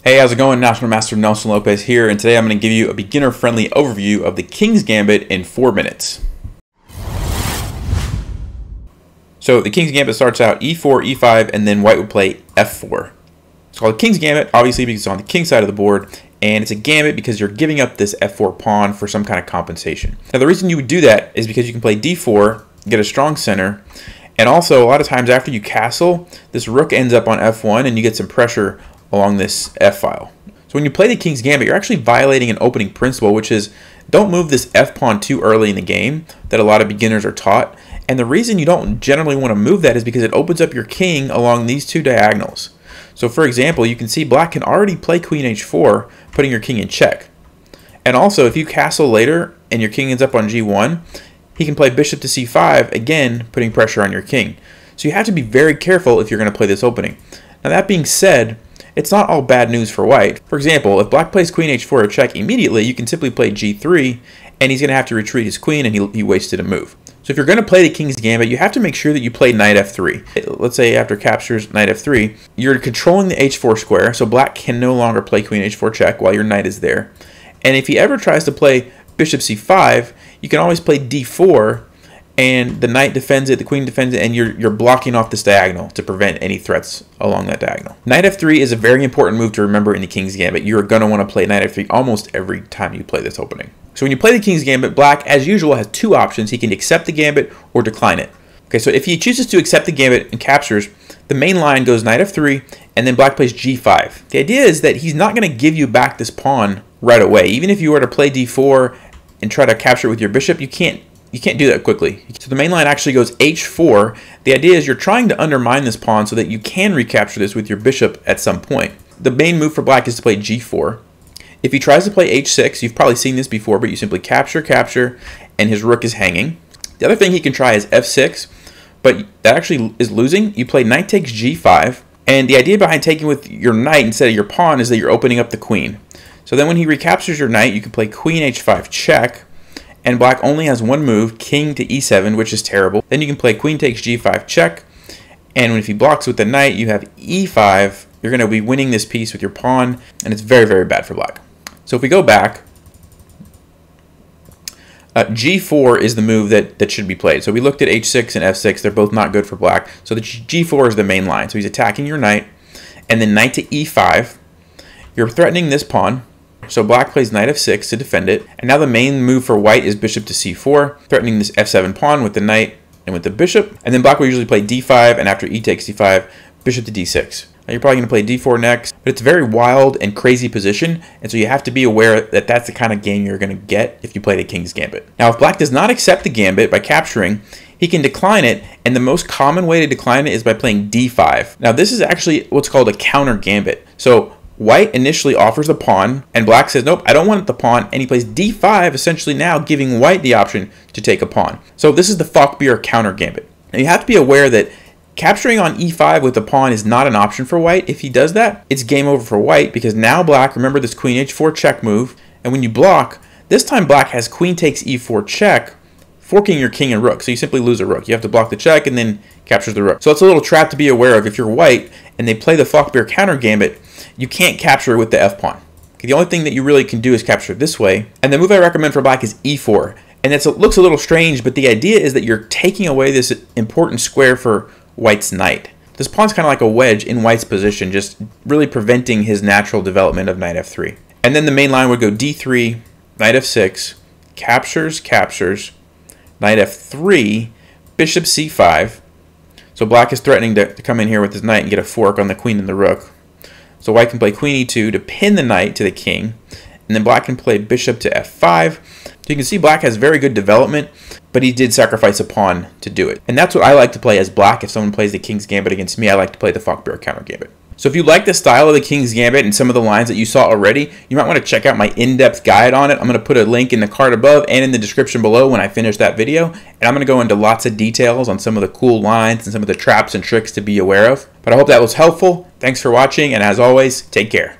Hey, how's it going? National Master Nelson Lopez here, and today I'm going to give you a beginner-friendly overview of the King's Gambit in 4 minutes. So the King's Gambit starts out e4, e5, and then white would play f4. It's called King's Gambit, obviously because it's on the king side of the board, and it's a gambit because you're giving up this f4 pawn for some kind of compensation. Now the reason you would do that is because you can play d4, get a strong center, and also a lot of times after you castle, this rook ends up on f1 and you get some pressure along this f-file. So when you play the King's Gambit, you're actually violating an opening principle, which is don't move this f-pawn too early in the game that a lot of beginners are taught. And the reason you don't generally want to move that is because it opens up your king along these two diagonals. So for example, you can see black can already play queen h4, putting your king in check. And also, if you castle later and your king ends up on g1, he can play bishop to c5, again putting pressure on your king. So you have to be very careful if you're going to play this opening. Now that being said, it's not all bad news for white. For example, if black plays queen h4 or check immediately, you can simply play g3, and he's going to have to retreat his queen, and he wasted a move. So if you're going to play the King's Gambit, you have to make sure that you play knight f3. Let's say after captures knight f3, you're controlling the h4 square, so black can no longer play queen h4 check while your knight is there. And if he ever tries to play bishop c5, you can always play d4, and the knight defends it, the queen defends it, and you're blocking off this diagonal to prevent any threats along that diagonal. Knight f3 is a very important move to remember in the King's Gambit. You're going to want to play knight f3 almost every time you play this opening. So when you play the King's Gambit, black, as usual, has two options. He can accept the gambit or decline it. Okay, so if he chooses to accept the gambit and captures, the main line goes knight f3, and then black plays g5. The idea is that he's not going to give you back this pawn right away. Even if you were to play d4 and try to capture it with your bishop, you can't do that quickly. So the main line actually goes h4. The idea is you're trying to undermine this pawn so that you can recapture this with your bishop at some point. The main move for black is to play g4. If he tries to play h6, you've probably seen this before, but you simply capture, capture, and his rook is hanging. The other thing he can try is f6, but that actually is losing. You play knight takes g5, and the idea behind taking with your knight instead of your pawn is that you're opening up the queen. So then when he recaptures your knight, you can play queen h5 check, and black only has one move, king to e7, which is terrible. Then you can play queen takes g5 check, and if he blocks with the knight, you have e5. You're going to be winning this piece with your pawn, and it's very, very bad for black. So if we go back, g4 is the move that should be played. So we looked at h6 and f6. They're both not good for black. So the g4 is the main line. So he's attacking your knight, and then knight to e5. You're threatening this pawn. So black plays knight f6 to defend it. And now the main move for white is bishop to c4, threatening this f7 pawn with the knight and with the bishop. And then black will usually play d5, and after e takes d5, bishop to d6. Now you're probably going to play d4 next, but it's a very wild and crazy position, and so you have to be aware that that's the kind of game you're going to get if you play the King's Gambit. Now if black does not accept the gambit by capturing, he can decline it, and the most common way to decline it is by playing d5. Now this is actually what's called a counter gambit. So white initially offers the pawn, and black says, nope, I don't want the pawn, and he plays d5, essentially now giving white the option to take a pawn. So this is the Falkbeer Counter Gambit. Now you have to be aware that capturing on e5 with the pawn is not an option for white. If he does that, it's game over for white, because now black, remember this queen h4 check move, and when you block, this time black has queen takes e4 check, forking your king and rook, so you simply lose a rook. You have to block the check and then captures the rook. So it's a little trap to be aware of. If you're white and they play the Falkbeer Counter Gambit, you can't capture with the f-pawn. The only thing that you really can do is capture this way, and the move I recommend for black is e4. And it looks a little strange, but the idea is that you're taking away this important square for white's knight. This pawn's kind of like a wedge in white's position, just really preventing his natural development of knight f3. And then the main line would go d3, knight f6, captures, captures, knight f3, bishop c5. So black is threatening to come in here with his knight and get a fork on the queen and the rook. So white can play queen e2 to pin the knight to the king, and then black can play bishop to f5. So you can see black has very good development, but he did sacrifice a pawn to do it. And that's what I like to play as black. If someone plays the King's Gambit against me, I like to play the Falkbeer Counter Gambit. So if you like the style of the King's Gambit and some of the lines that you saw already, you might want to check out my in-depth guide on it. I'm going to put a link in the card above and in the description below when I finish that video. And I'm going to go into lots of details on some of the cool lines and some of the traps and tricks to be aware of. But I hope that was helpful. Thanks for watching, and as always, take care.